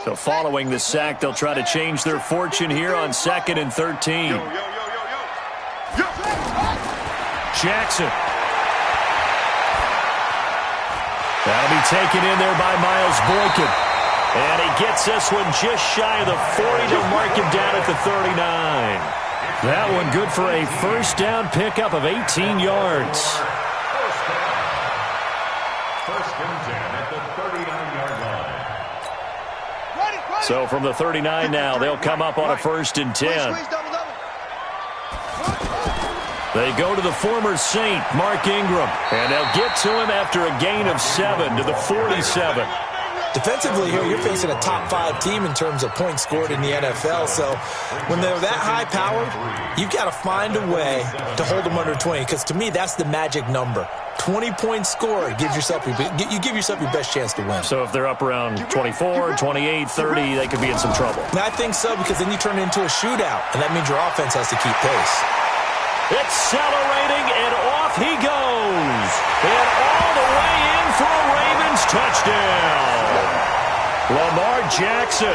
So following the sack, they'll try to change their fortune here on 2nd and 13. Jackson. That'll be taken in there by Miles Boykin. And he gets this one just shy of the 40 to mark him down at the 39. That one good for a first down pickup of 18 yards. First and 10 at the 39-yard line. So from the 39 now, they'll come up on a 1st and 10. They go to the former Saint, Mark Ingram, and they'll get to him after a gain of 7 to the 47. Defensively here, you're facing a top 5 team in terms of points scored in the NFL. So when they're that high-powered, you've got to find a way to hold them under 20, because to me, that's the magic number. 20 points scored, you give yourself your best chance to win. So if they're up around 24, 28, 30, they could be in some trouble. I think so, because then you turn it into a shootout, and that means your offense has to keep pace. Accelerating, and off he goes. And all the way in for a Ravens touchdown. Lamar Jackson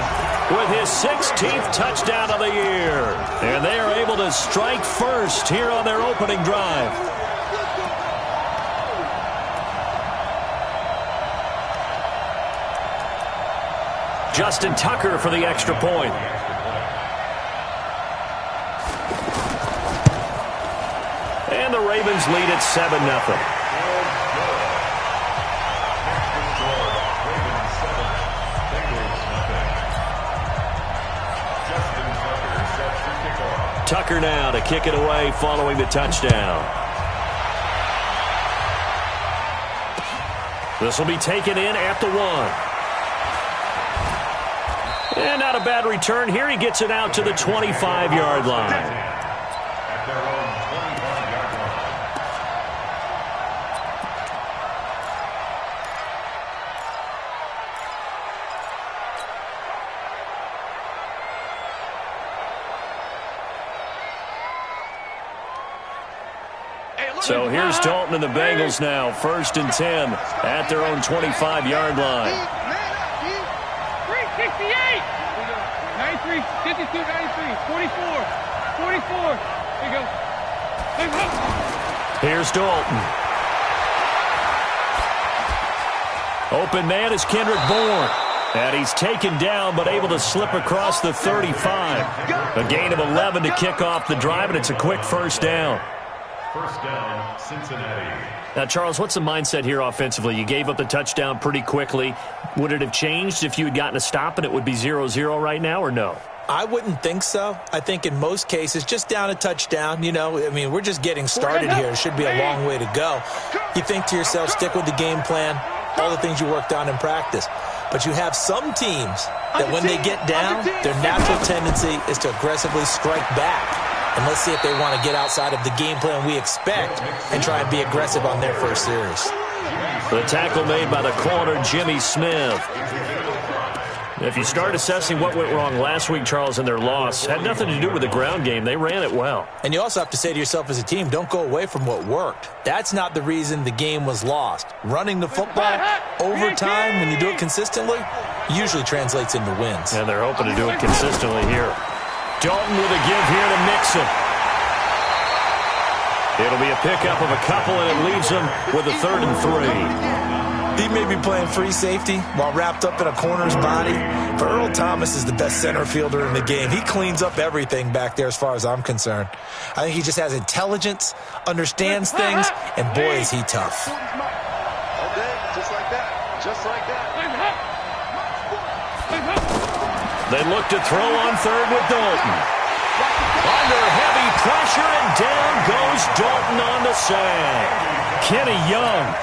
with his 16th touchdown of the year. And they are able to strike first here on their opening drive. Justin Tucker for the extra point. And the Ravens lead at 7-0. Tucker now to kick it away following the touchdown. This will be taken in at the 1. And not a bad return here. He gets it out to the 25-yard line. So here's Dalton and the Bengals now, 1st and 10 at their own 25-yard line. 368, 93, 52, 93, 44, 44. Here you go. Here's Dalton. Open man is Kendrick Bourne. And he's taken down, but able to slip across the 35. A gain of 11 to kick off the drive, and it's a quick first down. First down, Cincinnati. Now, Charles, what's the mindset here offensively? You gave up the touchdown pretty quickly. Would it have changed if you had gotten a stop and it would be 0-0 right now, or no? I wouldn't think so. I think in most cases, just down a touchdown, we're just getting started here. It should be a long way to go. You think to yourself, stick with the game plan, all the things you worked on in practice. But you have some teams that when they get down, their natural tendency is to aggressively strike back. And let's see if they want to get outside of the game plan we expect and try and be aggressive on their first series. The tackle made by the corner, Jimmy Smith. If you start assessing what went wrong last week, Charles, in their loss, had nothing to do with the ground game. They ran it well. And you also have to say to yourself as a team, don't go away from what worked. That's not the reason the game was lost. Running the football over time, when you do it consistently, usually translates into wins. And they're hoping to do it consistently here. Dalton with a give here to Mixon. It'll be a pickup of a couple, and it leaves him with a 3rd and 3. He may be playing free safety while wrapped up in a corner's body, but Earl Thomas is the best center fielder in the game. He cleans up everything back there as far as I'm concerned. I think he just has intelligence, understands things, and boy, is he tough. Okay, just like that. Just like that. They look to throw on 3rd with Dalton. Under heavy pressure, and down goes Dalton on the sack. Kenny Young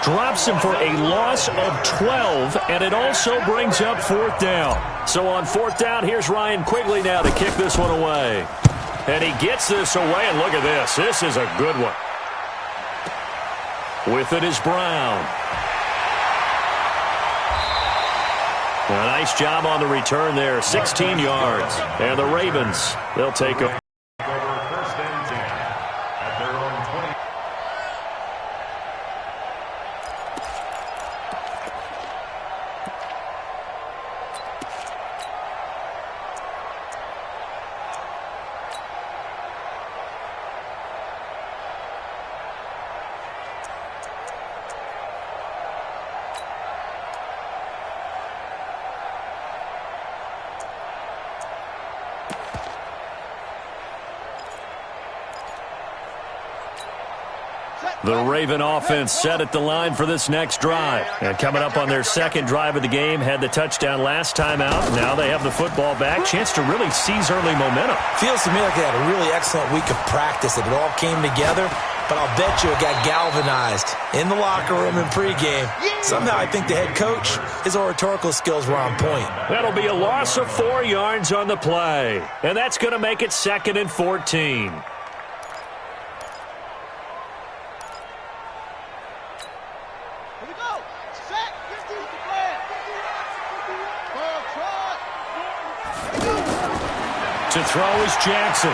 drops him for a loss of 12, and it also brings up 4th down. So on 4th down, here's Ryan Quigley now to kick this one away. And he gets this away, and look at this. This is a good one. With it is Brown. A nice job on the return there, 16 yards. And the Ravens, they'll take a... First and 10 at their own 20. The Raven offense set at the line for this next drive. And coming up on their second drive of the game, had the touchdown last time out. Now they have the football back. Chance to really seize early momentum. Feels to me like they had a really excellent week of practice. It all came together, but I'll bet you it got galvanized in the locker room in pregame. Somehow I think the head coach, his oratorical skills were on point. That'll be a loss of 4 yards on the play. And that's going to make it 2nd and 14. To throw is Jackson.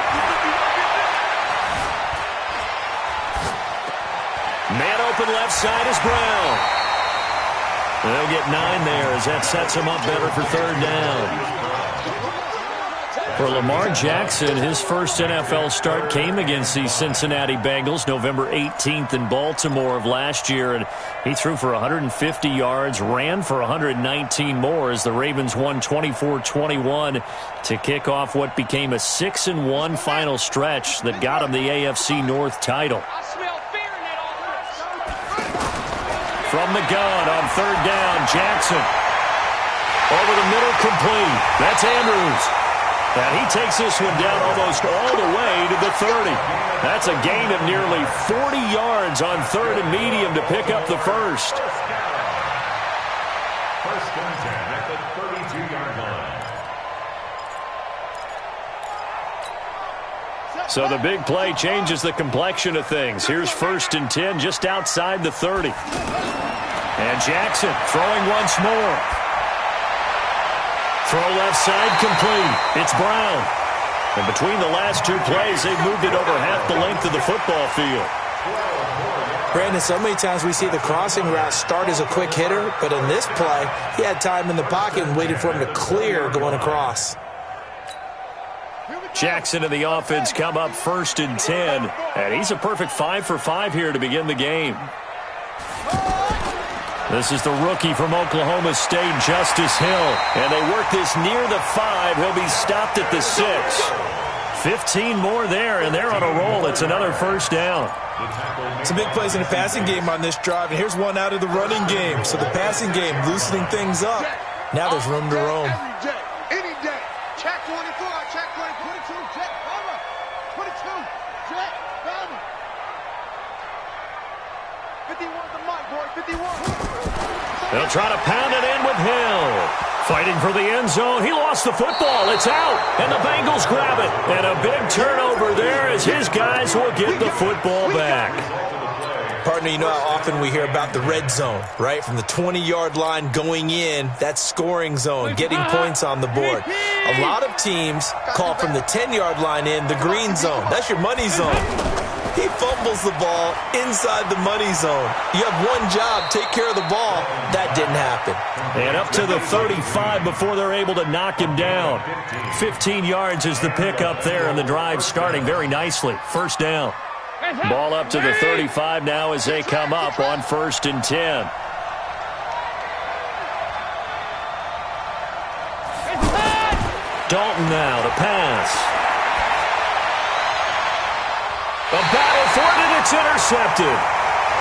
Man open left side is Brown. They'll get 9 there as that sets him up better for 3rd down. For Lamar Jackson, his first NFL start came against the Cincinnati Bengals November 18th in Baltimore of last year, and he threw for 150 yards, ran for 119 more as the Ravens won 24-21 to kick off what became a 6-1 final stretch that got him the AFC North title. From the gun on 3rd down, Jackson. Over the middle, complete. That's Andrews. And he takes this one down almost all the way to the 30. That's a gain of nearly 40 yards on 3rd and medium to pick up the first. First and 10 at the 32-yard line. So the big play changes the complexion of things. Here's 1st and 10 just outside the 30. And Jackson throwing once more. Throw left side complete. It's Brown. And between the last 2 plays, they've moved it over half the length of the football field. Brandon, so many times we see the crossing route start as a quick hitter, but in this play, he had time in the pocket and waited for him to clear going across. Jackson and the offense come up 1st and 10, and he's a perfect 5 for 5 here to begin the game. This is the rookie from Oklahoma State, Justice Hill. And they work this near the 5. He'll be stopped at the 6. 15 more there, and they're on a roll. It's another 1st down. Some big plays in the passing game on this drive, and here's one out of the running game. So the passing game loosening things up. Now there's room to roam. Any day. Check 24, check 22, check, bomber. 22, check, bomber. 51 the mic, boy, 51. They'll try to pound it in with Hill. Fighting for the end zone. He lost the football. It's out. And the Bengals grab it. And a big turnover there as his guys will get the football back. Partner, you know how often we hear about the red zone, right? From the 20-yard line going in, that's scoring zone, getting points on the board. A lot of teams call from the 10-yard line in the green zone. That's your money zone. He fumbles the ball inside the money zone. You have one job, take care of the ball. That didn't happen. And up to the 35 before they're able to knock him down. 15 yards is the pickup there, and the drive starting very nicely. 1st down. Ball up to the 35 now as they come up on 1st and 10. Dalton now to pass. A battle for it, and it's intercepted.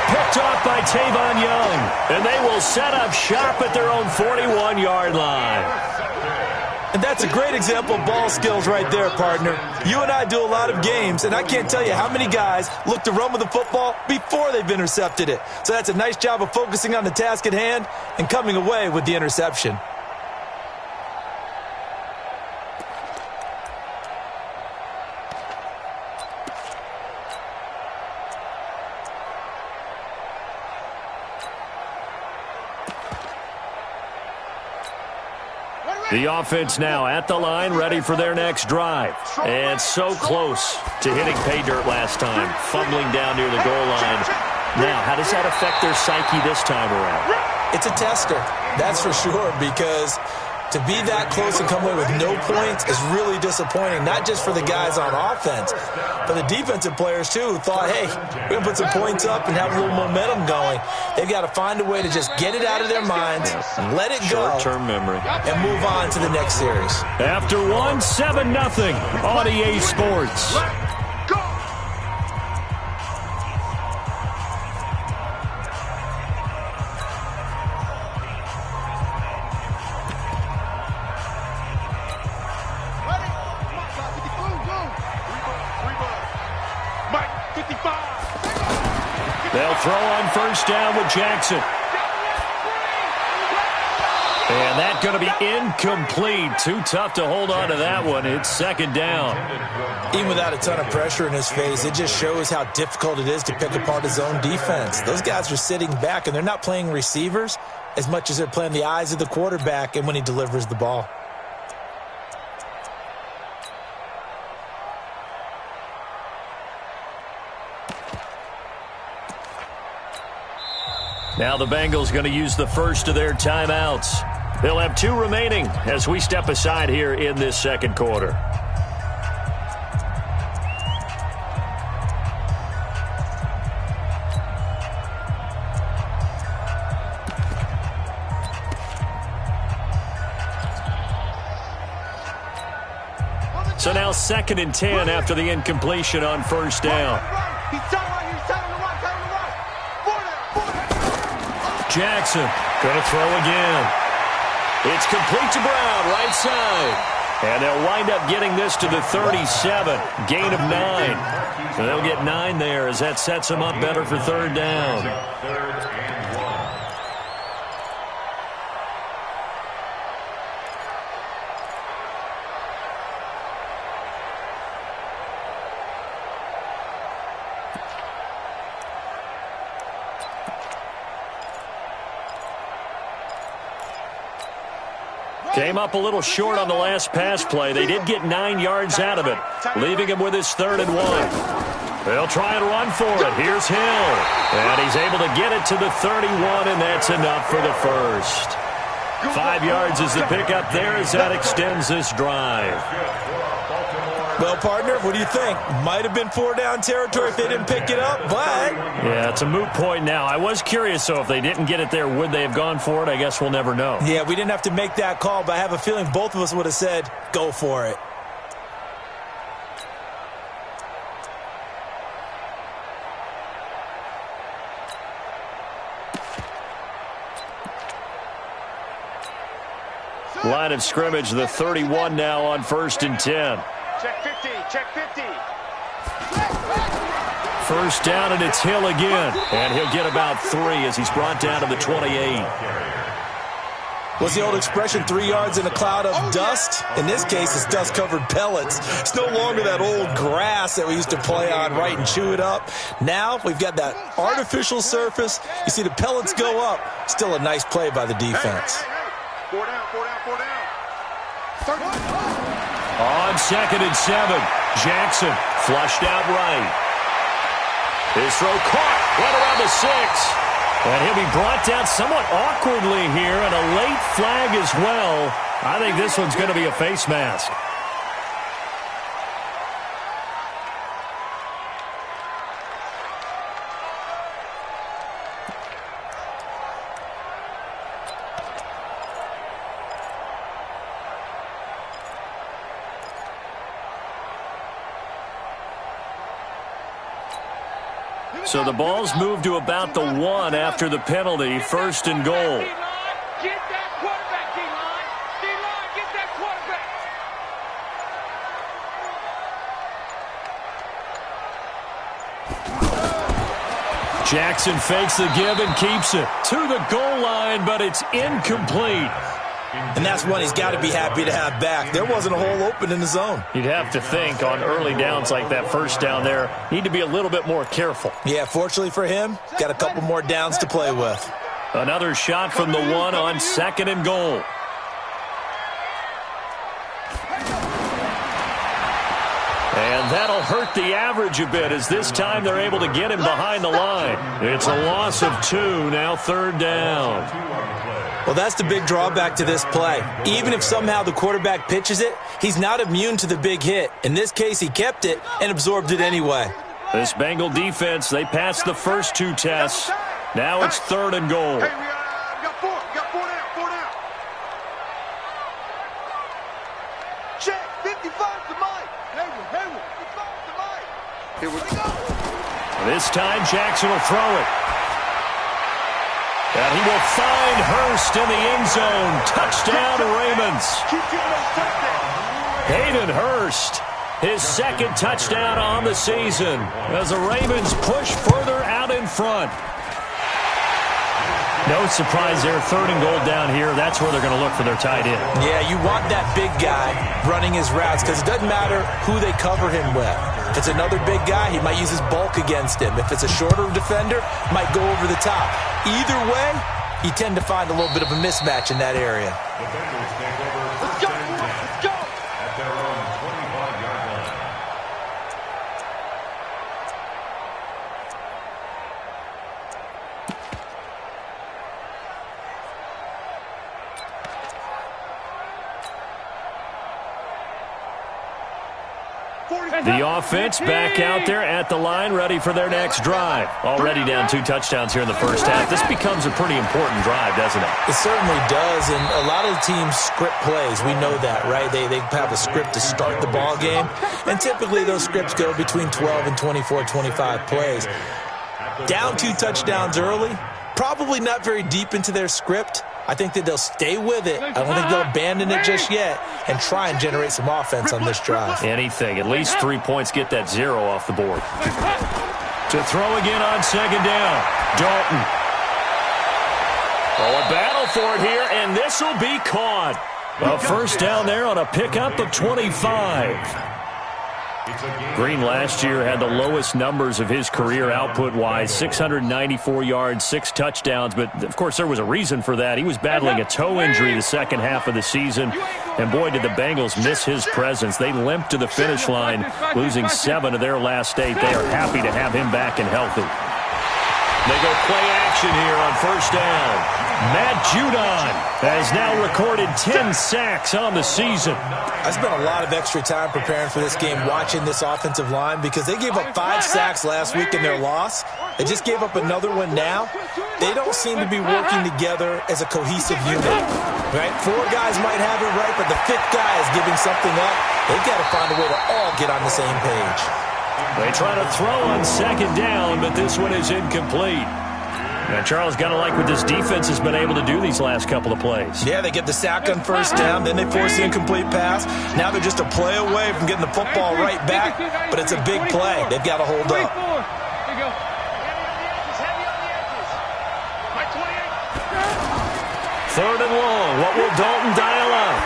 Picked off by Tavon Young. And they will set up shop at their own 41-yard line. And that's a great example of ball skills right there, partner. You and I do a lot of games, and I can't tell you how many guys look to run with the football before they've intercepted it. So that's a nice job of focusing on the task at hand and coming away with the interception. The offense now at the line, ready for their next drive. And so close to hitting pay dirt last time, fumbling down near the goal line. Now, how does that affect their psyche this time around? It's a tester, that's for sure, because to be that close and come away with no points is really disappointing, not just for the guys on offense, but the defensive players, too, who thought, hey, we're going to put some points up and have a little momentum going. They've got to find a way to just get it out of their minds, let it go, short-term memory, and move on to the next series. After one, 7-0 on EA Sports. throw on first down with Jackson. And that's going to be incomplete. Too tough to hold on to that one. It's second down. Even without a ton of pressure in his face, it just shows how difficult it is to pick apart his own defense. Those guys are sitting back, and they're not playing receivers as much as they're playing the eyes of the quarterback and when he delivers the ball. Now the Bengals going to use the first of their timeouts. They'll have 2 remaining as we step aside here in this second quarter. So now 2nd and 10 after the incompletion on first down. Jackson going to throw again. It's complete to Brown, right side. And they'll wind up getting this to the 37. Gain of 9. So they'll get 9 there as that sets them up better for third down. Came up a little short on the last pass play. They did get 9 yards out of it, leaving him with his 3rd and 1. They'll try and run for it. Here's Hill. And he's able to get it to the 31, and that's enough for the first. 5 yards is the pickup there as that extends this drive. Well, partner, what do you think? Might have been 4-down territory if they didn't pick it up, but... Yeah, it's a moot point now. I was curious, so if they didn't get it there, would they have gone for it? I guess we'll never know. Yeah, we didn't have to make that call, but I have a feeling both of us would have said, go for it. Line of scrimmage, the 31 now on 1st and 10. Check 50, check 50. First down, and it's Hill again. And he'll get about 3 as he's brought down to the 28. What's the old expression, 3 yards in a cloud of dust? In this case, it's dust-covered pellets. It's no longer that old grass that we used to play on, right, and chew it up. Now we've got that artificial surface. You see the pellets go up. Still a nice play by the defense. Hey. 4 down, 4 down, 4 down. On 2nd and 7, Jackson flushed out right. His throw caught right around the 6. And he'll be brought down somewhat awkwardly here, and a late flag as well. I think this one's going to be a face mask. So the ball's moved to about the 1 after the penalty, 1st and goal. Get that quarterback, D-line. D-line, get that quarterback. Jackson fakes the give and keeps it to the goal line, but it's incomplete. And that's one he's got to be happy to have back. There wasn't a hole open in the zone. You'd have to think on early downs like that first down there, need to be a little bit more careful. Yeah, fortunately for him, got a couple more downs to play with. Another shot from the 1 on 2nd and goal. And that'll hurt the average a bit as this time they're able to get him behind the line. It's a loss of 2, now 3rd down. Well, that's the big drawback to this play. Even if somehow the quarterback pitches it, he's not immune to the big hit. In this case, he kept it and absorbed it anyway. This Bengal defense, they passed the first 2 tests. Now it's 3rd and goal. Hey, we got 4. We got 4 down, 4 down. Check, 55 to Mike. Hayward, 55 to Mike. Here we go. This time, Jackson will throw it. And he will find Hurst in the end zone. Touchdown, Ravens. Hayden Hurst His second touchdown on the season as the Ravens push further out in front. No surprise there, 3rd and goal down here. That's where they're going to look for their tight end. Yeah, you want that big guy running his routes because it doesn't matter who they cover him with. If it's another big guy, he might use his bulk against him. If it's a shorter defender, might go over the top. Either way, you tend to find a little bit of a mismatch in that area. The Bengals take over Let's first go. and 10 Let's go. at their own 25-yard line. The offense back out there at the line, ready for their next drive. Already down 2 touchdowns here in the first half. This becomes a pretty important drive, doesn't it? It certainly does, and a lot of the teams script plays. We know that, right? They have a script to start the ball game, and typically those scripts go between 12 and 24, 25 plays. Down 2 touchdowns early, probably not very deep into their script. I think that they'll stay with it. I don't think they'll abandon it just yet and try and generate some offense on this drive. Anything. At least 3 points, get that 0 off the board. To throw again on 2nd down. Dalton. Oh, a battle for it here, and this will be caught. A first down there on a pickup of 25. Green last year had the lowest numbers of his career output-wise, 694 yards, 6 touchdowns. But, of course, there was a reason for that. He was battling a toe injury the second half of the season. And, boy, did the Bengals miss his presence. They limped to the finish line, losing 7 of their last 8. They are happy to have him back and healthy. They go play action here on first down. Matt Judon has now recorded 10 sacks on the season. I spent a lot of extra time preparing for this game, watching this offensive line, because they gave up 5 sacks last week in their loss. They just gave up another one now. They don't seem to be working together as a cohesive unit. Right? 4 guys might have it right, but the 5th guy is giving something up. They've got to find a way to all get on the same page. They try to throw on 2nd down, but this one is incomplete. Now, Charles, got to like what this defense has been able to do these last couple of plays. Yeah, they get the sack on first down, then they force the incomplete pass. Now they're just a play away from getting the football right back, but it's a big play. They've got to hold up. Here you go. Heavy on the edges. My 28. 3rd and long. What will Dalton dial up?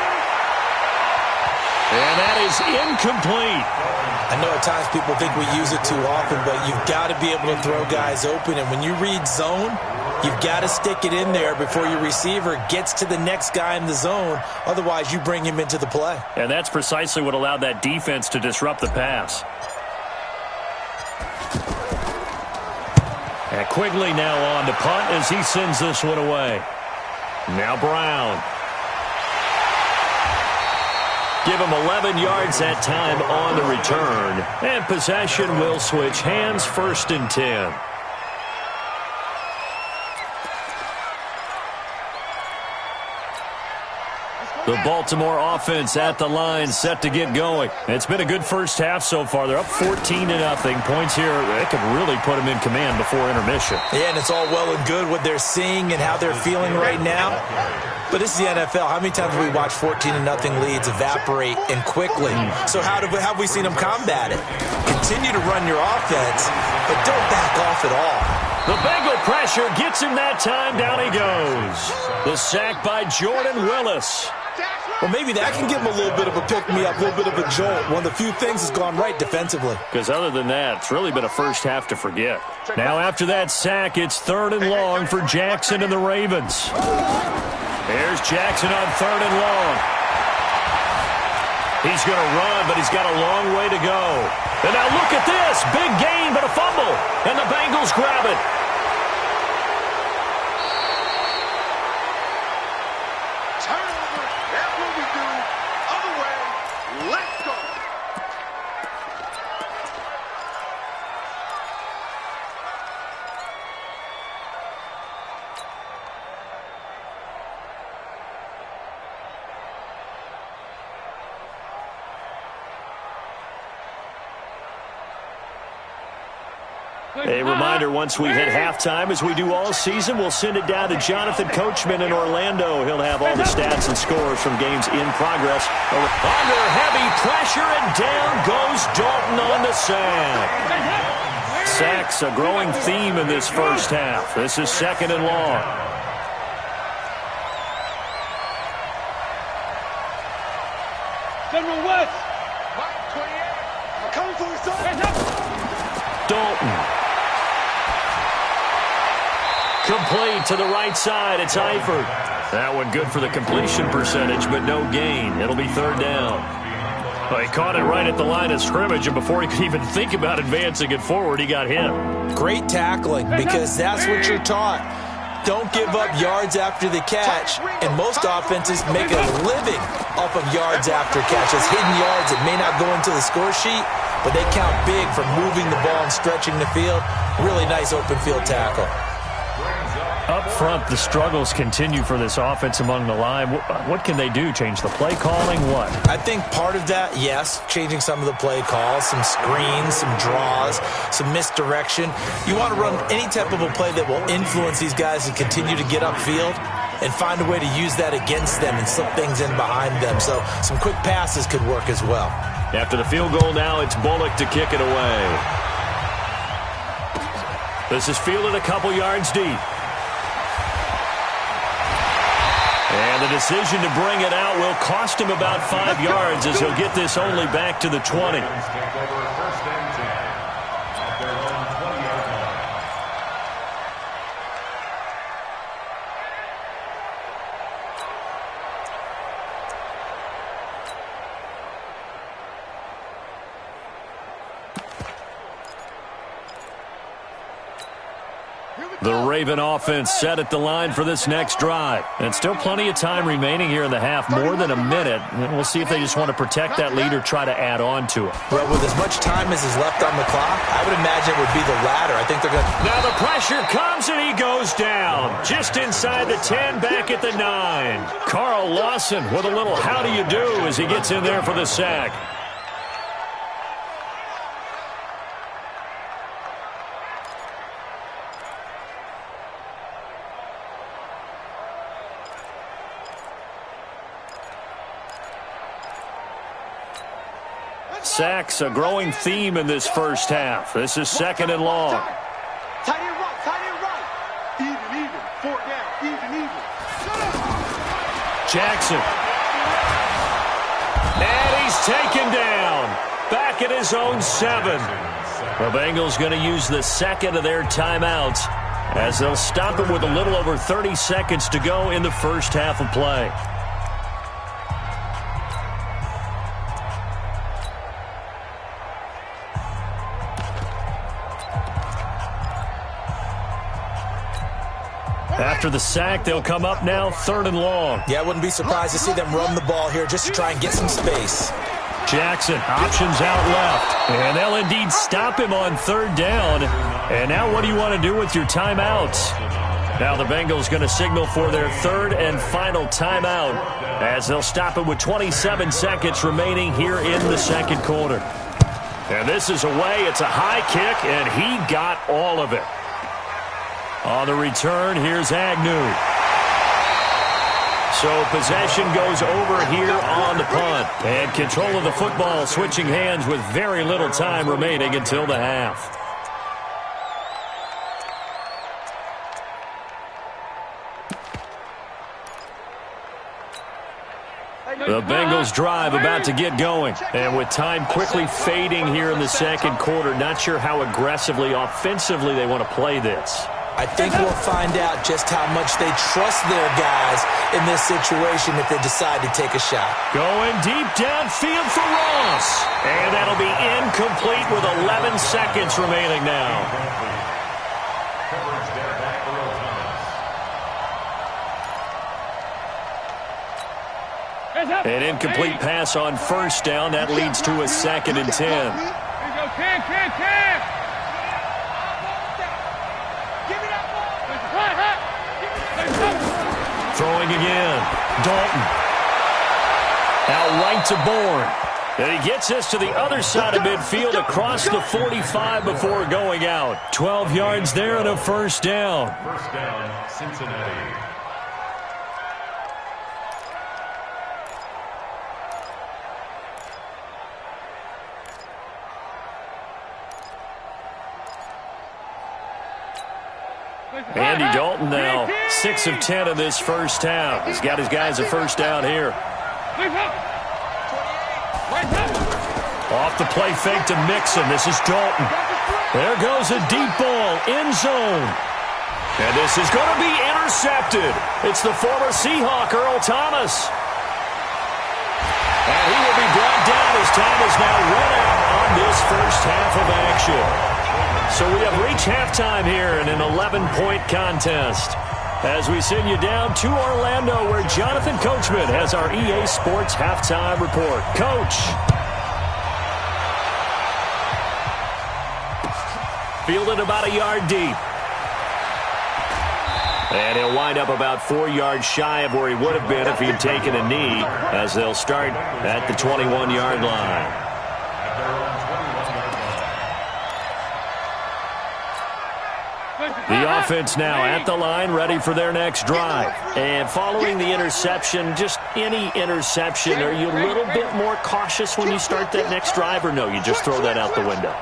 And that is incomplete. I know at times people think we use it too often, but you've got to be able to throw guys open. And when you read zone, you've got to stick it in there before your receiver gets to the next guy in the zone. Otherwise, you bring him into the play. And that's precisely what allowed that defense to disrupt the pass. And Quigley now on to punt as he sends this one away. Now Brown. Give him 11 yards that time on the return. And possession will switch hands, 1st and 10. The Baltimore offense at the line, set to get going. It's been a good first half so far. They're up 14-0. Points here, they could really put them in command before intermission. Yeah, and it's all well and good what they're seeing and how they're feeling right now. But this is the NFL. How many times have we watched 14-0 leads evaporate and quickly? So how have we seen them combat it? Continue to run your offense, but don't back off at all. The Bengal pressure gets him that time. Down he goes. The sack by Jordan Willis. Well, maybe that can give him a little bit of a pick-me-up, a little bit of a jolt. One of the few things that's gone right defensively. Because other than that, it's really been a first half to forget. Now after that sack, it's 3rd and long for Jackson and the Ravens. There's Jackson on 3rd and long. He's going to run, but he's got a long way to go. And now look at this. Big gain, but a fumble. And the Bengals grab it. Turnover. That's what we do. Other way. Let's go. A reminder, once we hit halftime, as we do all season, we'll send it down to Jonathan Coachman in Orlando. He'll have all the stats and scores from games in progress. Under heavy pressure, and down goes Dalton on the sack. Sacks, a growing theme in this first half. This is 2nd and long. General West. I'm coming for you, son. Dalton. Complete to the right side. It's Eifert. That one good for the completion percentage, but no gain. It'll be 3rd down. Well, he caught it right at the line of scrimmage, and before he could even think about advancing it forward, he got hit. Great tackling, because that's what you're taught. Don't give up yards after the catch, and most offenses make a living off of yards after catches. Hidden yards that may not go into the score sheet, but they count big for moving the ball and stretching the field. Really nice open field tackle. Up front, the struggles continue for this offense among the line. What can they do? Change the play calling? What? I think part of that, yes, changing some of the play calls, some screens, some draws, some misdirection. You want to run any type of a play that will influence these guys to continue to get upfield and find a way to use that against them and slip things in behind them. So some quick passes could work as well. After the field goal now, it's Bullock to kick it away. This is fielded a couple yards deep. And the decision to bring it out will cost him about 5 yards, as he'll get this only back to the 20. The Raven offense set at the line for this next drive. And still plenty of time remaining here in the half, more than a minute. And we'll see if they just want to protect that lead or try to add on to it. Well, with as much time as is left on the clock, I would imagine it would be the latter. I think they're going to... Now the pressure comes and he goes down. Just inside the 10, back at the 9. Carl Lawson with a little how do you do as he gets in there for the sack. Sacks, a growing theme in this first half. This is 2nd and long. Tight end right, tight end right. Even, 4th down, even. Jackson. And he's taken down. Back at his own 7. The Bengals going to use the 2nd of their timeouts as they'll stop him with a little over 30 seconds to go in the first half of play. After the sack, they'll come up now 3rd and long. Yeah, I wouldn't be surprised to see them run the ball here just to try and get some space. Jackson, options out left. And they'll indeed stop him on 3rd down. And now what do you want to do with your timeouts? Now the Bengals going to signal for their 3rd and final timeout as they'll stop him with 27 seconds remaining here in the 2nd quarter. And this is away. It's a high kick, and he got all of it. On the return, here's Agnew. So possession goes over here on the punt. And control of the football switching hands with very little time remaining until the half. The Bengals drive about to get going. And with time quickly fading here in the 2nd quarter, not sure how aggressively, offensively they want to play this. I think we'll find out just how much they trust their guys in this situation if they decide to take a shot. Going deep downfield for Ross. And that'll be incomplete with 11 seconds remaining now. An incomplete pass on 1st down. That leads to a 2nd and 10. Throwing again. Dalton. Out right to Bourne. And he gets us to the other side of midfield across the 45 before going out. 12 yards there and a first down. First down, Cincinnati. Andy Dalton now 6 of 10 in this first half. He's got his guys a first down here. Off the play fake to Mixon. This is Dalton. There goes a deep ball, end zone. And this is going to be intercepted. It's the former Seahawk, Earl Thomas. And he will be brought down as time is now run out on this first half of action. So we have reached halftime here in an 11-point contest. As we send you down to Orlando, where Jonathan Coachman has our EA Sports halftime report. Coach. Fielded about a yard deep. And he'll wind up about 4 yards shy of where he would have been if he'd taken a knee, as they'll start at the 21-yard line. The offense now at the line, ready for their next drive. And following the interception, just any interception, are you a little bit more cautious when you start that next drive, or no, you just throw that out the window?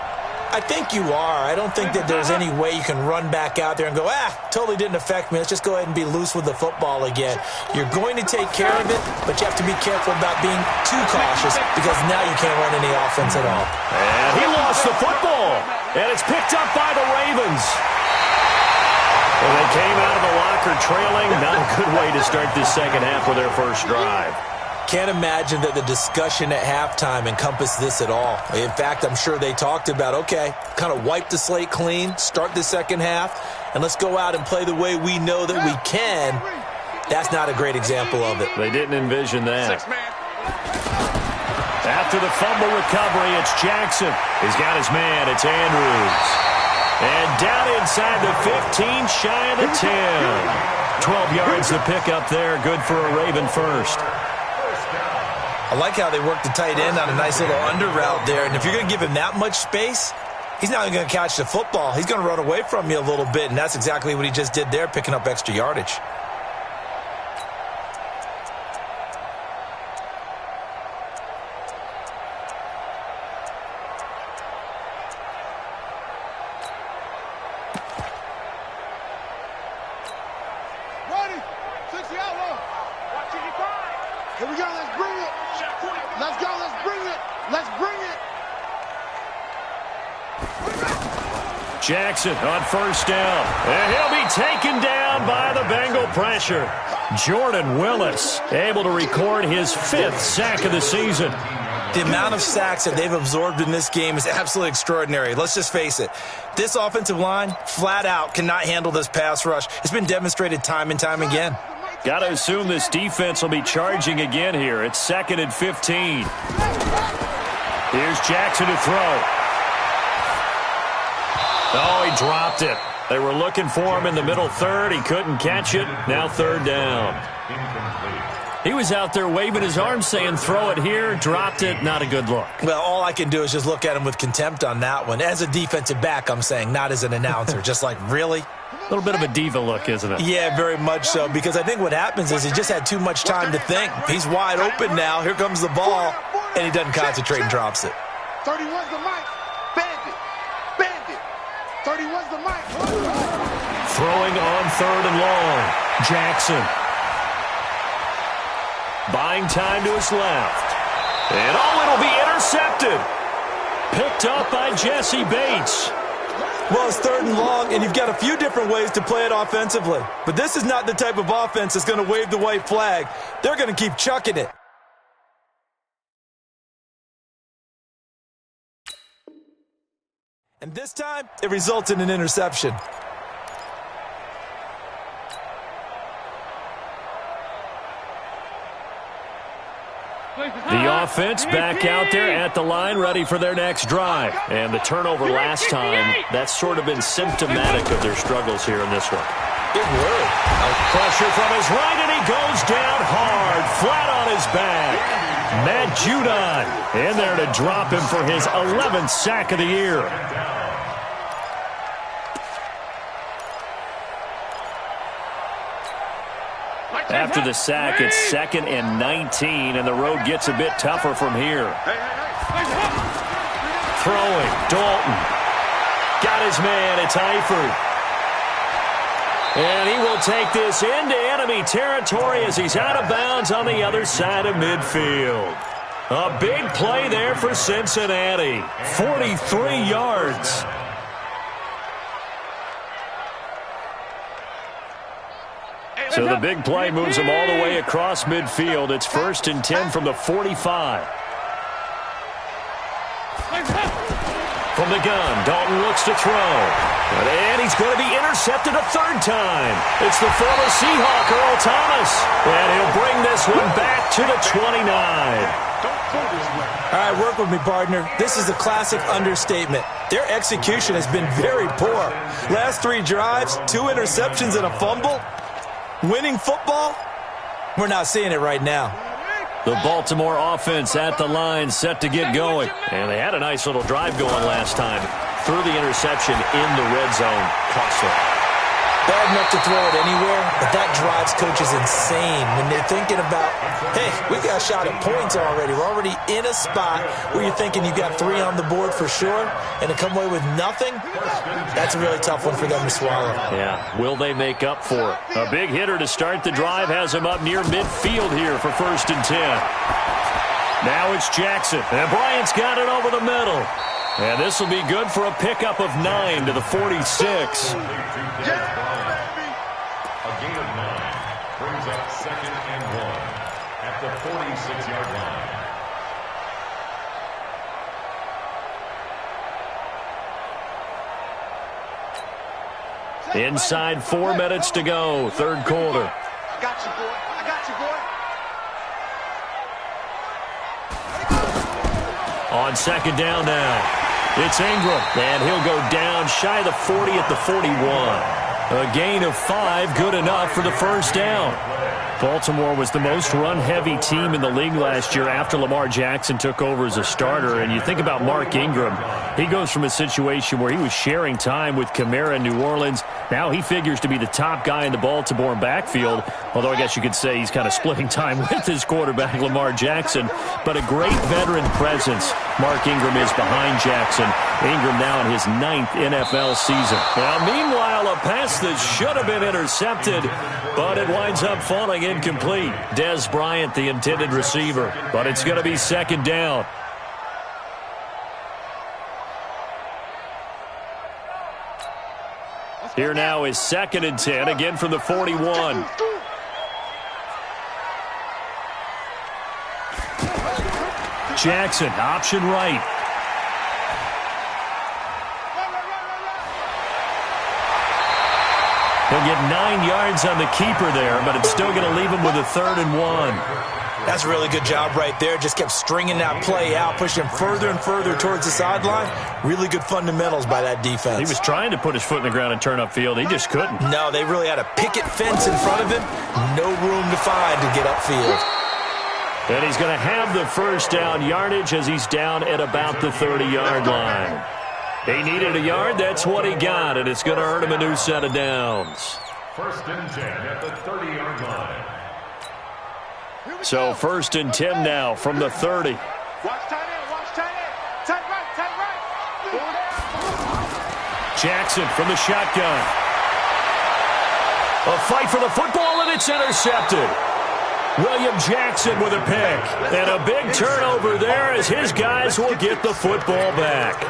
I think you are. I don't think that there's any way you can run back out there and go, totally didn't affect me. Let's just go ahead and be loose with the football again. You're going to take care of it, but you have to be careful about being too cautious, because now you can't run any offense at all. And he lost the football, and it's picked up by the Ravens. Well, they came out of the locker trailing. Not a good way to start this second half with their first drive. Can't imagine that the discussion at halftime encompassed this at all. In fact, I'm sure they talked about, okay, kind of wipe the slate clean, start the second half, and let's go out and play the way we know that we can. That's not a great example of it. They didn't envision that. After the fumble recovery, it's Jackson. He's got his man. It's Andrews. And down inside the 15, shy of the 10. 12 yards to pick up there. Good for a Raven first. I like how they work the tight end on a nice little under route there. And if you're going to give him that much space, he's not even going to catch the football. He's going to run away from you a little bit, and that's exactly what he just did there, picking up extra yardage. Here we go, let's bring it. Let's go, let's bring it. Let's bring it. Jackson on first down. And he'll be taken down by the Bengal pressure. Jordan Willis able to record his 5th sack of the season. The amount of sacks that they've absorbed in this game is absolutely extraordinary. Let's just face it. This offensive line, flat out, cannot handle this pass rush. It's been demonstrated time and time again. Got to assume this defense will be charging again here. It's 2nd and 15. Here's Jackson to throw. Oh, he dropped it. They were looking for him in the middle third. He couldn't catch it. Now 3rd down. He was out there waving his arms saying, throw it here, dropped it, not a good look. Well, all I can do is just look at him with contempt on that one. As a defensive back, I'm saying, not as an announcer. Just like, really? A little bit of a diva look, isn't it? Yeah, very much so, because I think what happens is he just had too much time to think. He's wide open now. Here comes the ball, and he doesn't concentrate and drops it. 31's the mic. Bandit. Bandit. 31's the mic. Throwing on 3rd and long. Jackson. Buying time to his left. And it'll be intercepted. Picked up by Jesse Bates. Well, it's 3rd and long, and you've got a few different ways to play it offensively. But this is not the type of offense that's going to wave the white flag. They're going to keep chucking it. And this time, it results in an interception. The offense back out there at the line, ready for their next drive. And the turnover last time, that's sort of been symptomatic of their struggles here in this one. It would. Pressure from his right, and he goes down hard, flat on his back. Matt Judon in there to drop him for his 11th sack of the year. After the sack, it's 2nd and 19, and the road gets a bit tougher from here. Throwing, Dalton. Got his man, it's Eifert. And he will take this into enemy territory as he's out of bounds on the other side of midfield. A big play there for Cincinnati. 43 yards. So the big play moves him all the way across midfield. It's 1st and 10 from the 45. From the gun, Dalton looks to throw. And he's going to be intercepted a 3rd time. It's the former Seahawk, Earl Thomas. And he'll bring this one back to the 29. All right, work with me, partner. This is a classic understatement. Their execution has been very poor. Last 3 drives, 2 interceptions and a fumble. Winning football? We're not seeing it right now. The Baltimore offense at the line, set to get going. And they had a nice little drive going last time. Threw the interception in the red zone. Costly. Bad enough to throw it anywhere, but that drives coaches insane when they're thinking about, hey, we got a shot at points already. We're already in a spot where you're thinking you got 3 on the board for sure, and to come away with nothing, that's a really tough one for them to swallow. Yeah, will they make up for it? A big hitter to start the drive has him up near midfield here for 1st and 10. Now it's Jackson, and Bryant's got it over the middle. And this will be good for a pickup of 9 to the 46. A gain of 9 brings up 2nd and 1 at the 46-yard line. Inside 4 minutes to go, 3rd quarter. I got you, boy. I got you, boy. On 2nd down now, it's Ingram, and he'll go down shy of the 40 at the 41. A gain of 5, good enough for the 1st down. Baltimore was the most run-heavy team in the league last year after Lamar Jackson took over as a starter. And you think about Mark Ingram, he goes from a situation where he was sharing time with Kamara in New Orleans. Now he figures to be the top guy in the Baltimore backfield, although I guess you could say he's kind of splitting time with his quarterback, Lamar Jackson. But a great veteran presence. Mark Ingram is behind Jackson. Ingram now in his 9th NFL season. Now, meanwhile, a pass that should have been intercepted, but it winds up falling incomplete. Dez Bryant, the intended receiver, but it's going to be 2nd down. Here now is 2nd and 10, again from the 41. Jackson, option right. He'll get 9 yards on the keeper there, but it's still going to leave him with a 3rd and 1. That's a really good job right there. Just kept stringing that play out, pushing him further and further towards the sideline. Really good fundamentals by that defense. He was trying to put his foot in the ground and turn upfield. He just couldn't. No, they really had a picket fence in front of him. No room to find to get upfield. And he's going to have the 1st down yardage as he's down at about the 30-yard line. He needed a yard. That's what he got, and it's going to earn him a new set of downs. 1st and 10 at the 30-yard line. So 1st and 10 now from the 30. Watch tight end, watch tight end. Tight right, tight right. Jackson from the shotgun. A fight for the football, and it's intercepted. William Jackson with a pick. And a big turnover there as his guys will get the football back.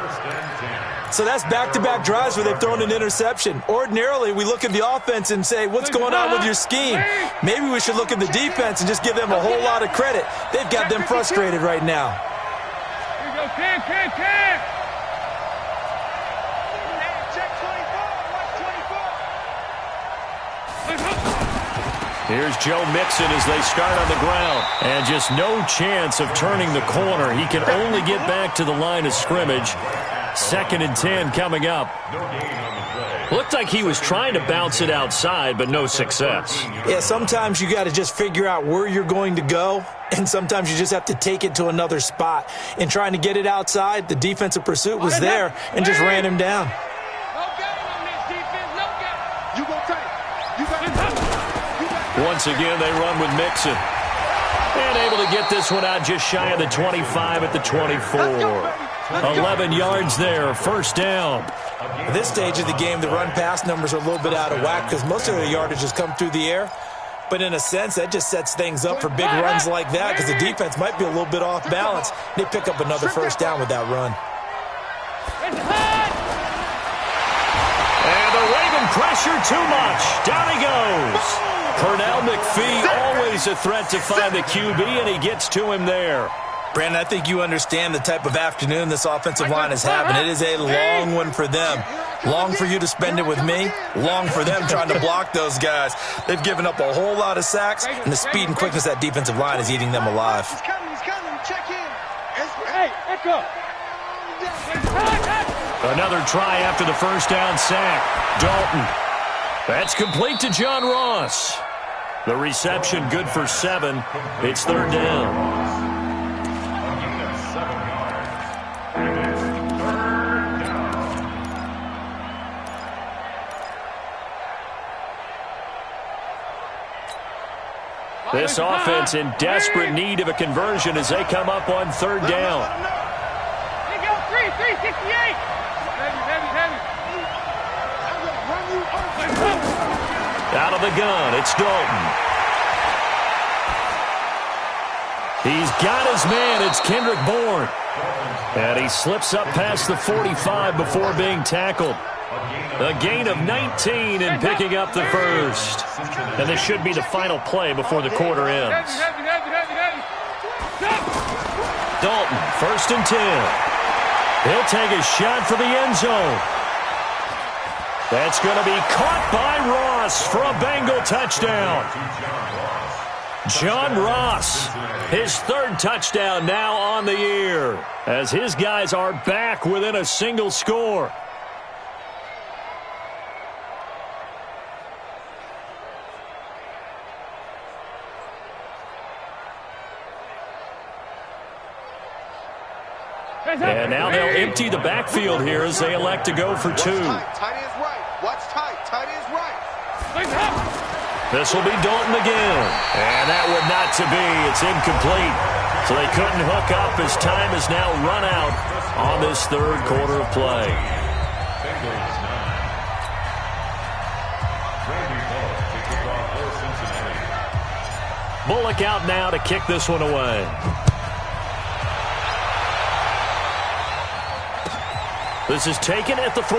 So that's back-to-back drives where they've thrown an interception. Ordinarily, we look at the offense and say, what's going on with your scheme? Maybe we should look at the defense and just give them a whole lot of credit. They've got them frustrated right now. Here you go, Cam. Check 24, watch 24. Here's Joe Mixon as they start on the ground. And just no chance of turning the corner. He can only get back to the line of scrimmage. 2nd and 10 coming up. No gain on the play. Looked like he was trying to bounce it outside, but no success. Yeah, sometimes you got to just figure out where you're going to go, and sometimes you just have to take it to another spot. In trying to get it outside, the defensive pursuit was there and just ran him down. Once again, they run with Mixon. And able to get this one out just shy of the 25 at the 24. 11 yards there, first down. At this stage of the game, the run-pass numbers are a little bit out of whack because most of the yardage has come through the air. But in a sense, that just sets things up for big runs like that because the defense might be a little bit off balance. They pick up another first down with that run. And the Raven pressure too much. Down he goes. Pernell McPhee, always a threat to find the QB, and he gets to him there. Brandon, I think you understand the type of afternoon this offensive line is having. It is a long one for them. Long for you to spend it with me. Long for them trying to block those guys. They've given up a whole lot of sacks, and the speed and quickness of that defensive line is eating them alive. He's coming. Check in. Hey, Echo. Another try after the first down sack. Dalton. That's complete to John Ross. The reception good for 7. It's third down. This offense in desperate need of a conversion as they come up on third down. They go 368. Heavy. Out of the gun, it's Dalton. He's got his man. It's Kendrick Bourne. And he slips up past the 45 before being tackled. A gain of 19 and picking up the first. And this should be the final play before the quarter ends. Dalton, 1st and 10. He'll take a shot for the end zone. That's going to be caught by Ross for a Bengal touchdown. John Ross, his 3rd touchdown now on the year, as his guys are back within a single score. And now they'll empty the backfield here as they elect to go for 2. Tight end's right. Watch tight. Tight end's right. This will be Dalton again. And that would not to be. It's incomplete. So they couldn't hook up as time is now run out on this 3rd quarter of play. Bullock out now to kick this one away. This is taken at the 3.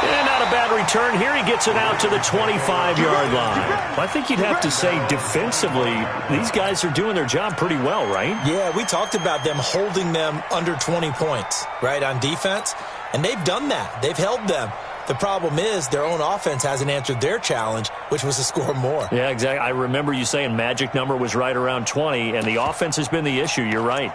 And not a bad return here. He gets it out to the 25-yard line. I think you'd have to say defensively, these guys are doing their job pretty well, right? Yeah, we talked about them holding them under 20 points, right, on defense. And they've done that. They've held them. The problem is their own offense hasn't answered their challenge, which was to score more. Yeah, exactly. I remember you saying magic number was right around 20, and the offense has been the issue. You're right.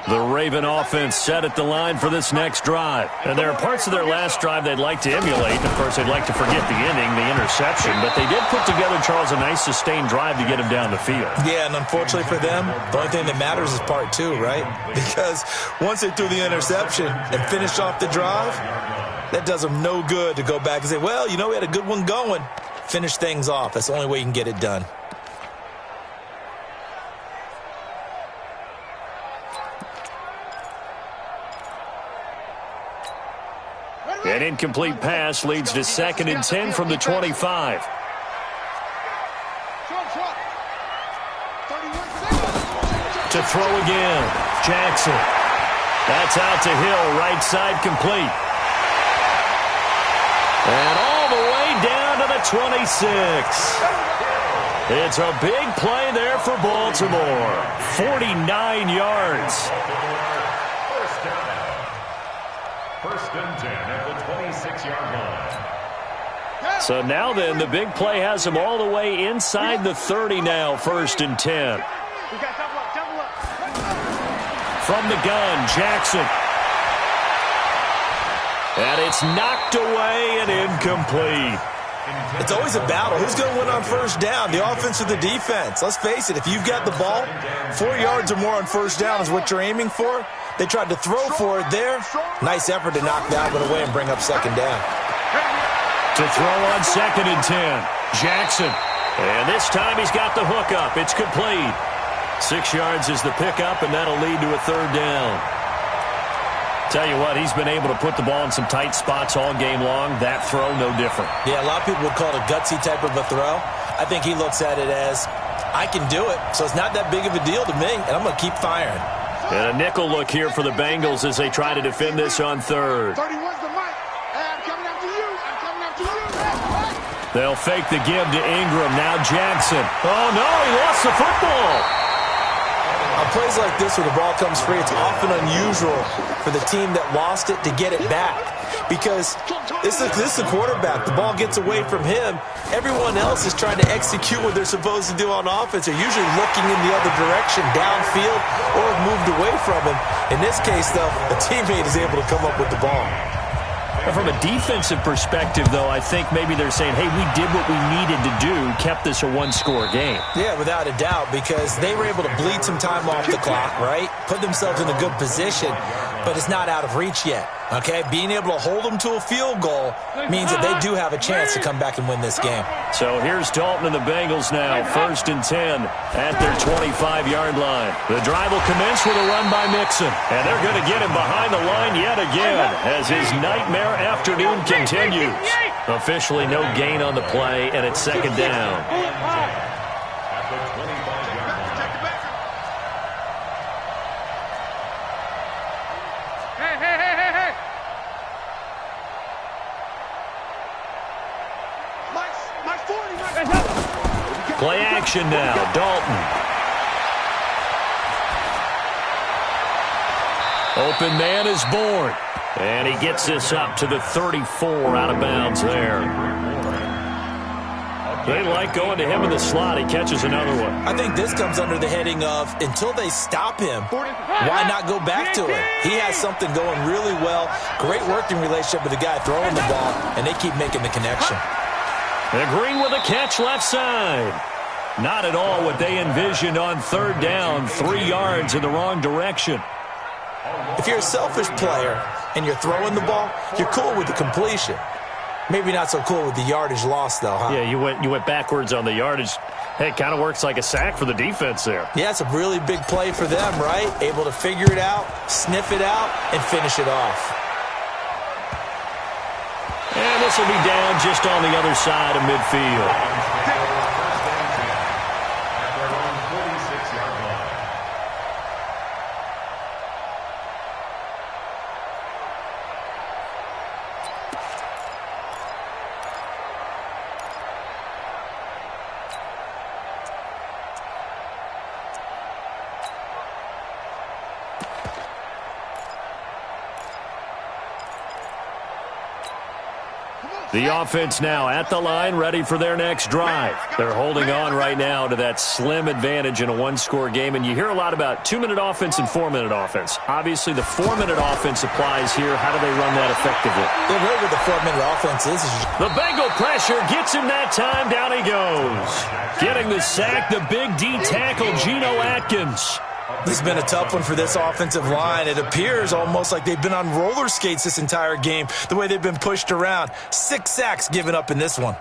The Raven offense set at the line for this next drive. And there are parts of their last drive they'd like to emulate. Of course, they'd like to forget the ending, the interception. But they did put together, Charles, a nice sustained drive to get him down the field. Yeah, and unfortunately for them, the only thing that matters is part 2, right? Because once they threw the interception and finished off the drive, that does them no good to go back and say, well, you know, we had a good one going. Finish things off. That's the only way you can get it done. An incomplete pass leads to 2nd and 10 from the 25. To throw again, Jackson. That's out to Hill, right side complete. And all the way down to the 26. It's a big play there for Baltimore. 49 yards. First and 10 at the 26-yard line. So now then, the big play has them all the way inside the 30 now, 1st and 10. From the gun, Jackson. And it's knocked away and incomplete. It's always a battle. Who's going to win on first down, the offense or the defense? Let's face it, if you've got the ball, 4 yards or more on first down is what you're aiming for. They tried to throw for it there. Nice effort to knock that one away and bring up second down. To throw on 2nd and 10, Jackson. And this time he's got the hook up. It's complete. 6 yards is the pickup, and that'll lead to a 3rd down. Tell you what, he's been able to put the ball in some tight spots all game long. That throw, no different. Yeah, a lot of people would call it a gutsy type of a throw. I think he looks at it as, I can do it, so it's not that big of a deal to me, and I'm going to keep firing. And a nickel look here for the Bengals as they try to defend this on 3rd. 31's the mic. I'm coming after you. I'm coming after you. Hey. They'll fake the give to Ingram. Now Jackson. Oh, no, he lost the football. On plays like this where the ball comes free, it's often unusual for the team that lost it to get it back. Because this is the quarterback. The ball gets away from him. Everyone else is trying to execute what they're supposed to do on offense. They're usually looking in the other direction, downfield, or have moved away from him. In this case, though, a teammate is able to come up with the ball. From a defensive perspective, though, I think maybe they're saying, hey, we did what we needed to do, kept this a one-score game. Yeah, without a doubt, because they were able to bleed some time off the clock, right? Put themselves in a good position, but it's not out of reach yet, okay? Being able to hold them to a field goal means that they do have a chance to come back and win this game. So here's Dalton and the Bengals now, 1st and 10 at their 25-yard line. The drive will commence with a run by Mixon, and they're going to get him behind the line yet again as his nightmare afternoon continues. Officially no gain on the play, and it's 2nd down. At the 25-yard line. Hey. My 40. Play action now, Dalton. Open man is born. And he gets this up to the 34 out of bounds there. They like going to him in the slot. He catches another one. I think this comes under the heading of, until they stop him, why not go back to him? He has something going really well. Great working relationship with the guy throwing the ball, and they keep making the connection. And Green with a catch left side. Not at all what they envisioned on 3rd down. 3 yards in the wrong direction. If you're a selfish player and you're throwing the ball, you're cool with the completion. Maybe not so cool with the yardage loss, though, huh? Yeah, you went backwards on the yardage. Hey, it kind of works like a sack for the defense there. Yeah, it's a really big play for them, right? Able to figure it out, sniff it out, and finish it off. And this will be down just on the other side of midfield. The offense now at the line, ready for their next drive. They're holding on right now to that slim advantage in a one-score game, and you hear a lot about 2-minute offense and 4-minute offense. Obviously, the 4-minute offense applies here. How do they run that effectively? The way with the 4-minute offense is the Bengal pressure gets him that time. Down he goes. Getting the sack, the big D tackle, Geno Atkins. This has been a tough one for this offensive line. It appears almost like they've been on roller skates this entire game, the way they've been pushed around. 6 sacks given up in this one.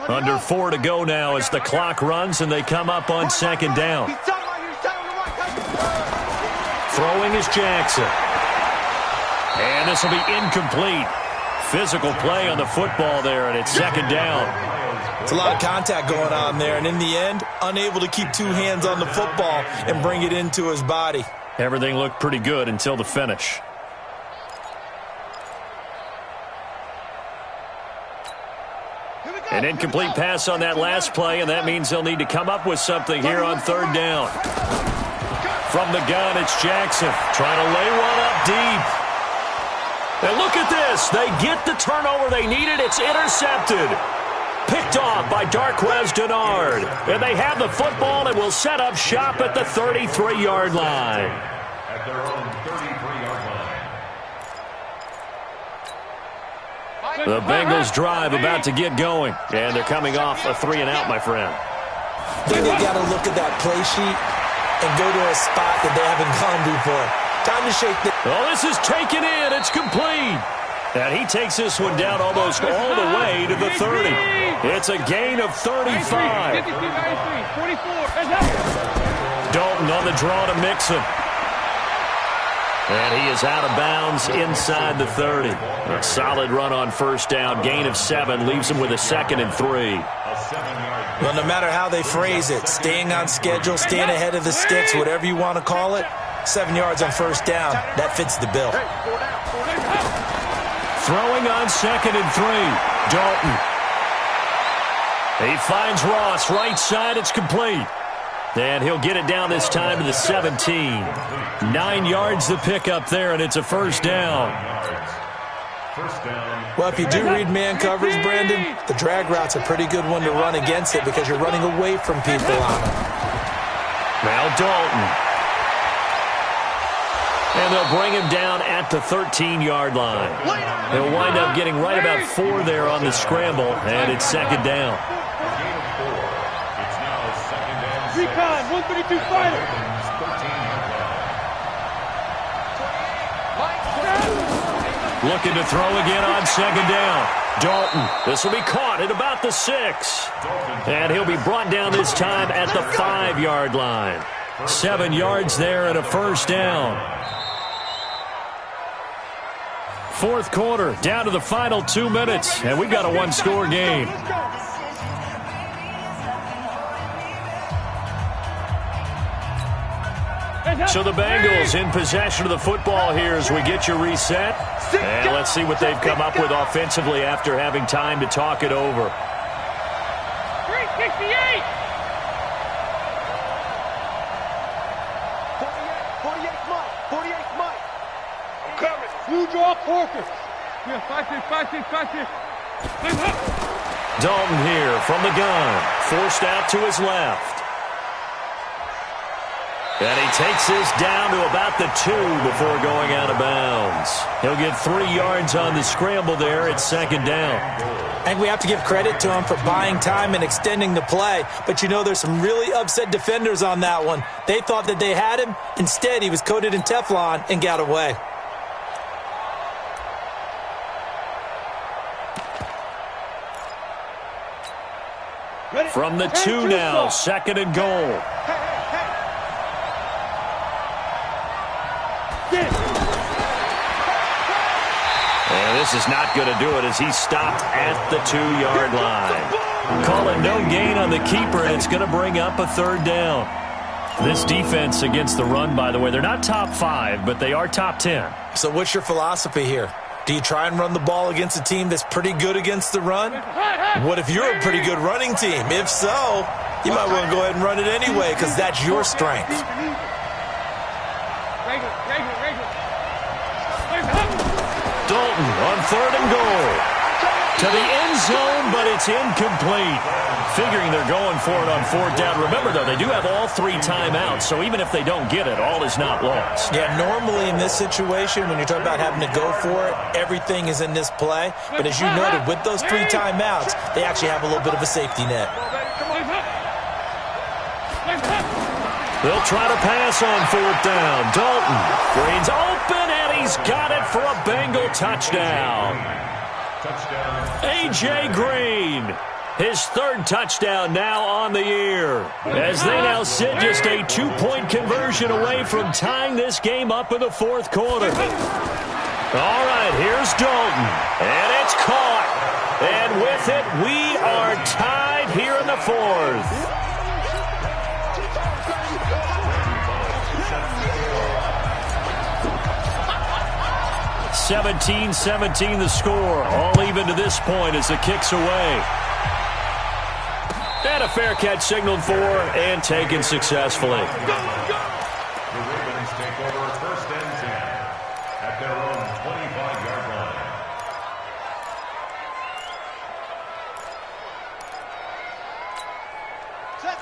Under 4 to go now as the clock runs and they come up on 2nd down. Throwing is Jackson. And this will be incomplete. Physical play on the football there, and it's 2nd down. It's a lot of contact going on there, and in the end, unable to keep 2 hands on the football and bring it into his body. Everything looked pretty good until the finish. An incomplete pass on that last play, and that means they'll need to come up with something here on 3rd down. From the gun, it's Jackson trying to lay one up deep. And look at this. They get the turnover they needed. It's intercepted. Picked off by Darquez Denard. And they have the football and will set up shop at the 33-yard line. At their own 33-yard line. The Bengals drive about to get going. And they're coming off a 3-and-out, my friend. I think they got to look at that play sheet and go to a spot that they haven't gone before. Time to shake the... Oh, this is taken in. It's complete. And he takes this one down almost all the way to the 30. It's a gain of 35. Dalton on the draw to Mixon. And he is out of bounds inside the 30. A solid run on first down. Gain of 7 leaves him with a 2nd and 3. Well, no matter how they phrase it, staying on schedule, staying ahead of the sticks, whatever you want to call it, 7 yards on first down, that fits the bill. Throwing on 2nd and 3. Dalton. He finds Ross right side. It's complete. And he'll get it down this time to the 17. 9 yards the pickup there, and it's a first down. Well, if you do read man coverage, Brandon, the drag route's a pretty good one to run against it because you're running away from people on it. Now Dalton. And they'll bring him down at the 13-yard line. He'll wind up getting right about 4 there on the scramble, and it's 2nd down. Recon, 132 fighter. Looking to throw again on 2nd down. Dalton. This will be caught at about the 6. And he'll be brought down this time at the 5-yard line. 7 yards there and a first down. Fourth quarter, down to the final 2 minutes, and we've got a one-score game. So the Bengals in possession of the football here as we get you reset. And let's see what they've come up with offensively after having time to talk it over. 368. 48 Mike. I'm coming. You draw Corker. Yeah, 5-6. Dalton here from the gun. Forced out to his left. And he takes this down to about the 2 before going out of bounds. He'll get 3 yards on the scramble there. It's 2nd down. I think we have to give credit to him for buying time and extending the play. But, you know, there's some really upset defenders on that one. They thought that they had him. Instead, he was coated in Teflon and got away. From the 2 now, 2nd and goal. And this is not going to do it as he's stopped at the 2-yard line. Call it no gain on the keeper, and it's going to bring up a 3rd down. This defense against the run, by the way, they're not top 5, but they are top 10. So what's your philosophy here? Do you try and run the ball against a team that's pretty good against the run? What if you're a pretty good running team? If so, you might want to go ahead and run it anyway because that's your strength. Dalton on 3rd and goal. To the end zone, but it's incomplete. Figuring they're going for it on 4th down. Remember, though, they do have all 3 timeouts, so even if they don't get it, all is not lost. Yeah, normally in this situation, when you're talking about having to go for it, everything is in this play. But as you noted, with those 3 timeouts, they actually have a little bit of a safety net. They'll try to pass on 4th down. Dalton. Green's open, and he's got it for a Bengal touchdown. A.J. Green. His 3rd touchdown now on the year. As they now sit just a 2-point conversion away from tying this game up in the 4th quarter. All right, here's Dalton. And it's caught. And with it, we are tied here in the 4th. 17-17 the score. All even to this point as the kick's away. And a fair catch signaled for and taken successfully. The Ravens take over 1st and 10 at their own 25-yard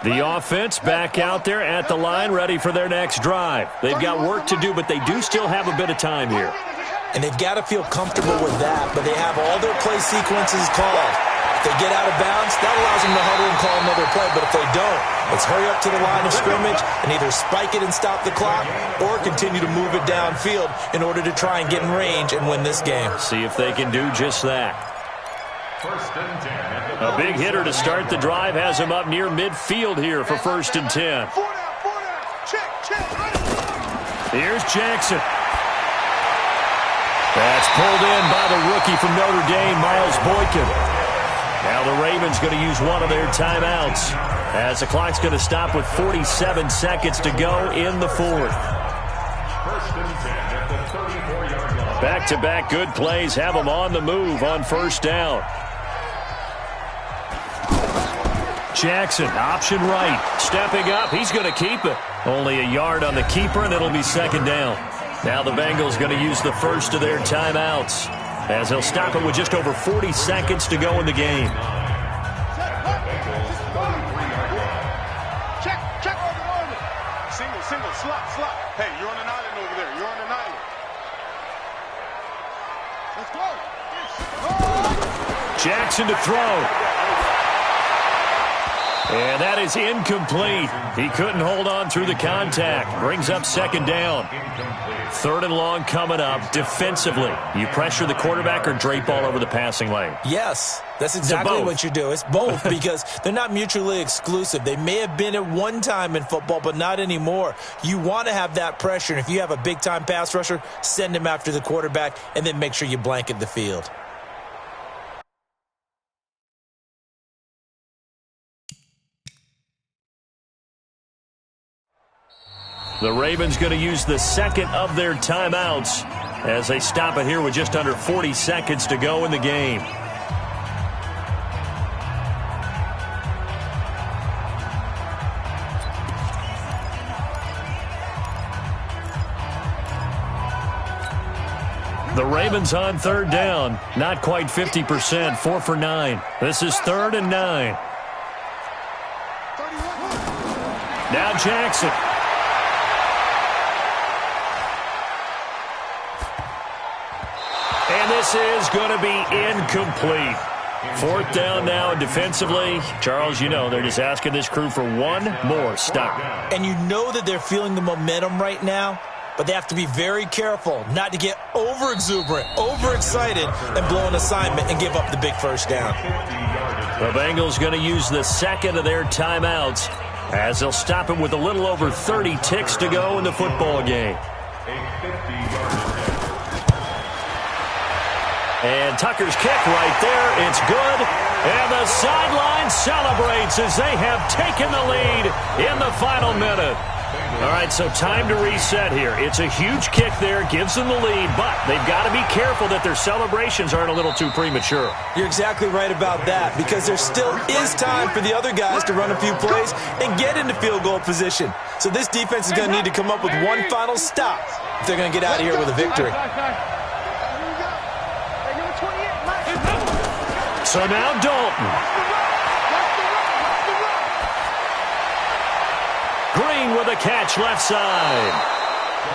The offense back out there at the line, ready for their next drive. They've got work to do, but they do still have a bit of time here. And they've got to feel comfortable with that, but they have all their play sequences called. If they get out of bounds, that allows them to huddle and call another play. But if they don't, let's hurry up to the line of scrimmage and either spike it and stop the clock or continue to move it downfield in order to try and get in range and win this game. See if they can do just that. A big hitter to start the drive has him up near midfield here for 1st and 10. Here's Jackson. That's pulled in by the rookie from Notre Dame, Miles Boykin. Now the Ravens going to use one of their timeouts as the clock's going to stop with 47 seconds to go in the 4th. Back-to-back good plays have them on the move on 1st down. Jackson, option right. Stepping up, he's going to keep it. Only a yard on the keeper, and it'll be 2nd down. Now the Bengals going to use the first of their timeouts as they'll stop it with just over 40 seconds to go in the game. Check. Single, slot. Hey, you're on an island over there. You're on an island. Let's go. Jackson to throw. And that is incomplete. He couldn't hold on through the contact. Brings up 2nd down. 3rd and long coming up. Defensively, you pressure the quarterback or drape all over the passing lane? Yes, that's exactly what you do. It's both because they're not mutually exclusive. They may have been at one time in football, but not anymore. You want to have that pressure, and if you have a big-time pass rusher, send him after the quarterback, and then make sure you blanket the field. The Ravens going to use the 2nd of their timeouts as they stop it here with just under 40 seconds to go in the game. The Ravens on 3rd down. Not quite 50%, 4 for 9. This is 3rd and 9. Now Jackson. And this is going to be incomplete. 4th down now, and defensively, Charles, you know, they're just asking this crew for one more stop. And you know that they're feeling the momentum right now, but they have to be very careful not to get over-exuberant, overexcited, and blow an assignment and give up the big 1st down. The Bengals going to use the 2nd of their timeouts as they'll stop it with a little over 30 ticks to go in the football game. And Tucker's kick right there. It's good. And the sideline celebrates as they have taken the lead in the final minute. All right, so time to reset here. It's a huge kick there, gives them the lead, but they've got to be careful that their celebrations aren't a little too premature. You're exactly right about that because there still is time for the other guys to run a few plays and get into field goal position. So this defense is going to need to come up with one final stop if they're going to get out of here with a victory. So now Dalton. Green with a catch left side.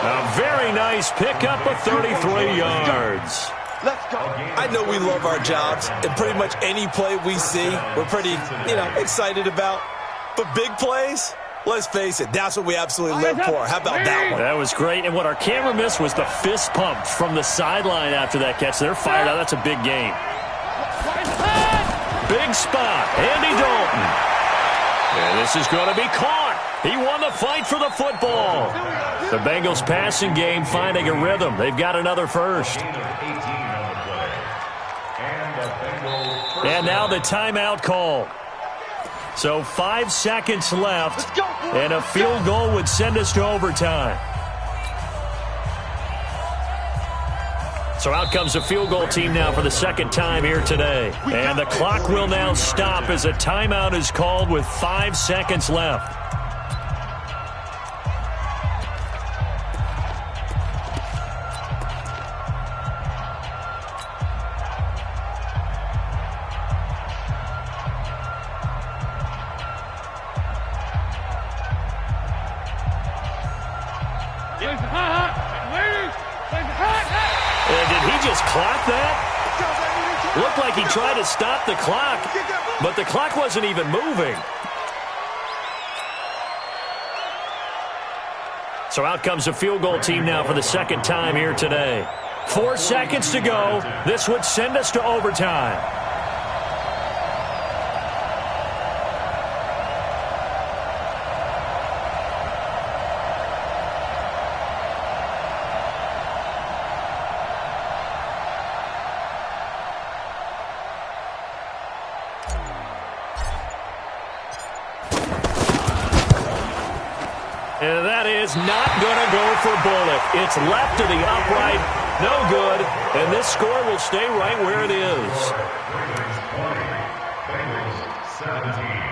A very nice pickup of 33 yards. I know we love our jobs, and pretty much any play we see, we're pretty, excited about. But big plays, let's face it, that's what we absolutely live for. How about that one? That was great, and what our camera missed was the fist pump from the sideline after that catch. They're fired out. That's a big game. Big spot, Andy Dalton. And this is going to be caught. He won the fight for the football. The Bengals passing game finding a rhythm. They've got another first. And now the timeout call. So 5 seconds left, and a field goal would send us to overtime. So out comes the field goal team now for the 2nd time here today. And the clock will now stop as a timeout is called with 5 seconds left. just clock that? Looked like he tried to stop the clock, but the clock wasn't even moving. So out comes the field goal team now for the second time here today. 4 seconds to go. This would send us to overtime. And that is not going to go for Bullock. It's left to the upright. No good. And this score will stay right where it is. Bengals 17.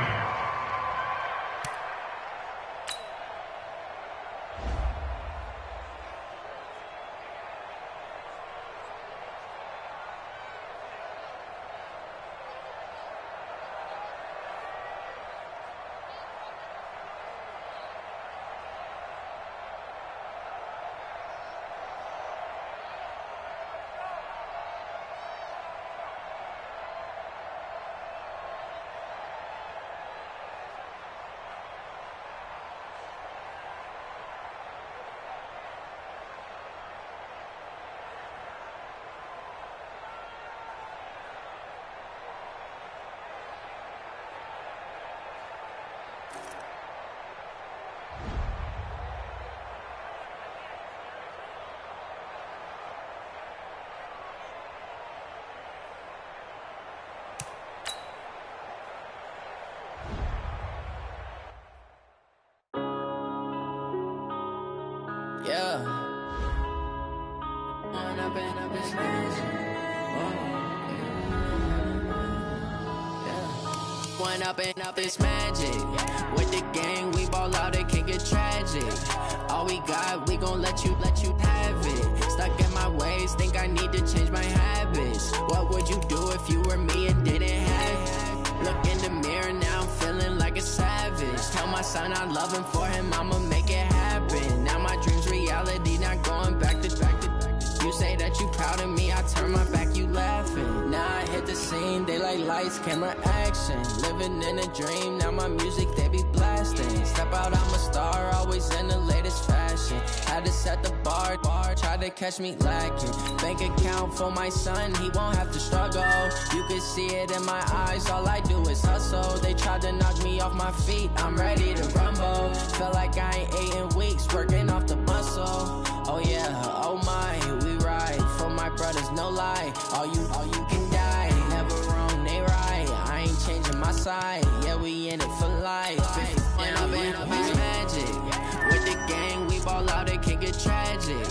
Yeah. One up and up is magic. With the gang, we ball out, it can get tragic. All we got, we gon' let you have it. Stuck in my ways, think I need to change my habits. What would you do if you were me and didn't have it? Look in the mirror, now I'm feeling like a savage. Tell my son I love him, for him I'ma make it happen. Now my dream's reality, not going back to. You say that you proud of me, I turn my back, you laughing. Now I hit the scene, they like lights, camera, action. Living in a dream, now my music, they be blasting. Step out, I'm a star, always in the latest fashion. Had to set the bar, try to catch me lacking. Bank account for my son, he won't have to struggle. You can see it in my eyes, all I do is hustle. They tried to knock me off my feet, I'm ready to rumble. Felt like I ain't ate in weeks, working off the muscle. Oh yeah, oh my, we ride for my brothers, no lie. All you can die, never wrong, they right. I ain't changing my side, yeah, we in it for life. And up is magic. With the gang, we ball out, it can get tragic.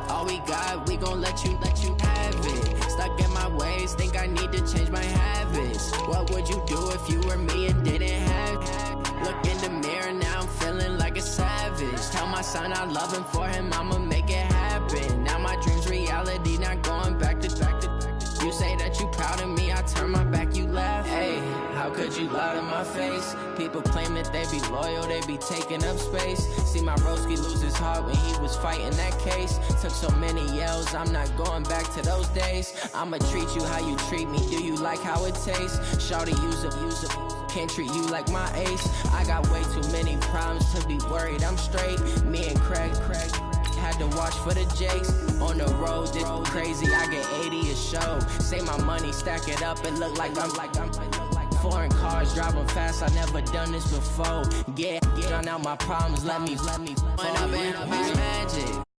All we got, we gon' let you have it. Stuck in my ways, think I need to change my habits. What would you do if you were me and didn't have it? Look in the mirror, now I'm feeling like a savage. Tell my son I love him, for him I'ma make it happen. Now my dream's reality, not going back to. You say that you proud of me, I turn my back, you laugh. Hey, how could you lie to my face? People claim that they be loyal, they be taking up space. See my broski lose his heart when he was fighting that case. Took so many yells, I'm not going back to those days. I'ma treat you how you treat me, do you like how it tastes? Shawty, use it. Can't treat you like my ace. I got way too many problems to be worried, I'm straight. Me and Craig had to watch for the Jakes. On the road, this crazy, I get 80 a show. Say my money, stack it up, and look like I'm foreign cars, driving fast, I never done this before. Yeah, drown out my problems, let me. One up and up is magic.